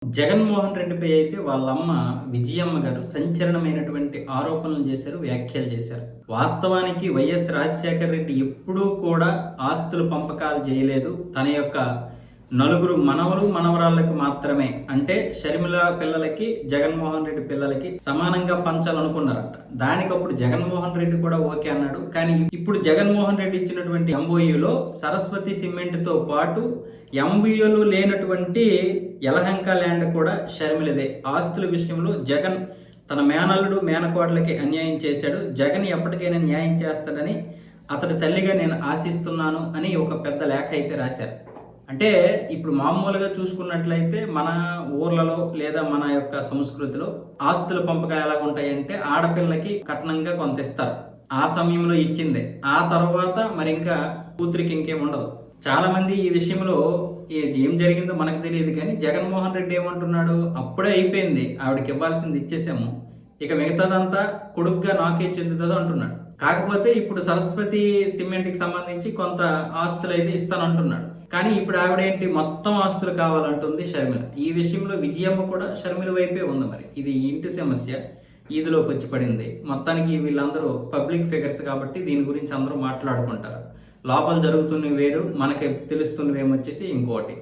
జగన్మోహన్ రెడ్డిపై అయితే వాళ్ళమ్మ విజయమ్మ గారు సంచలనమైనటువంటి ఆరోపణలు చేశారు, వ్యాఖ్యలు చేశారు. వాస్తవానికి వైఎస్ రాజశేఖర రెడ్డి ఎప్పుడూ కూడా ఆస్తుల పంపకాలు చేయలేదు. తన యొక్క నలుగురు మనవలు మనవరాళ్ళకి మాత్రమే, అంటే షర్మిల పిల్లలకి జగన్మోహన్ రెడ్డి పిల్లలకి సమానంగా పంచాలనుకున్నారంట. దానికప్పుడు జగన్మోహన్ రెడ్డి కూడా ఓకే అన్నాడు. కానీ ఇప్పుడు జగన్మోహన్ రెడ్డి ఇచ్చినటువంటి ఎంఓయూలో సరస్వతి సిమెంట్తో పాటు ఎంఓయూలు లేనటువంటి యలహంక ల్యాండ్ కూడా షర్మిలదే. ఆస్తుల విషయంలో జగన్ తన మేనల్లుడు మేనకోడలకి అన్యాయం చేశాడు. జగన్ ఎప్పటికైనా న్యాయం చేస్తాడని అతడి తల్లిగా నేను ఆశిస్తున్నాను అని ఒక పెద్ద లేఖ అయితే రాశారు. అంటే ఇప్పుడు మామూలుగా చూసుకున్నట్లయితే మన ఊర్లలో లేదా మన యొక్క సంస్కృతిలో ఆస్తుల పంపకాలు ఎలా ఉంటాయంటే ఆడపిల్లకి కట్నంగా కొంత ఇస్తారు. ఆ సమయంలో ఇచ్చిందే, ఆ తర్వాత మరి ఇంకా కూతురికి ఇంకేం ఉండదు. చాలా మంది ఈ విషయంలో ఏం జరిగిందో మనకు తెలియదు. కానీ జగన్మోహన్ రెడ్డి ఏమంటున్నాడు, అప్పుడే అయిపోయింది, ఆవిడకి ఇవ్వాల్సింది ఇచ్చేసాము, ఇక మిగతాదంతా కొడుకుగా నాకే చెందుతుందో అంటున్నాడు. కాకపోతే ఇప్పుడు సరస్వతి సిమెంట్కి సంబంధించి కొంత ఆస్తులు అయితే ఇస్తానంటున్నాడు. కానీ ఇప్పుడు ఆవిడేంటి మొత్తం ఆస్తులు కావాలంటుంది షర్మిల. ఈ విషయంలో విజయమ్మ కూడా షర్మిల వైపే ఉంది. మరి ఇది ఇంటి సమస్య ఈదిలోకి వచ్చి పడింది. మొత్తానికి వీళ్ళందరూ పబ్లిక్ ఫిగర్స్ కాబట్టి దీని గురించి అందరూ మాట్లాడుకుంటారు. లోపల జరుగుతున్నవి వేరు, మనకి తెలుస్తున్నవి ఏమొచ్చేసి ఇంకోటి.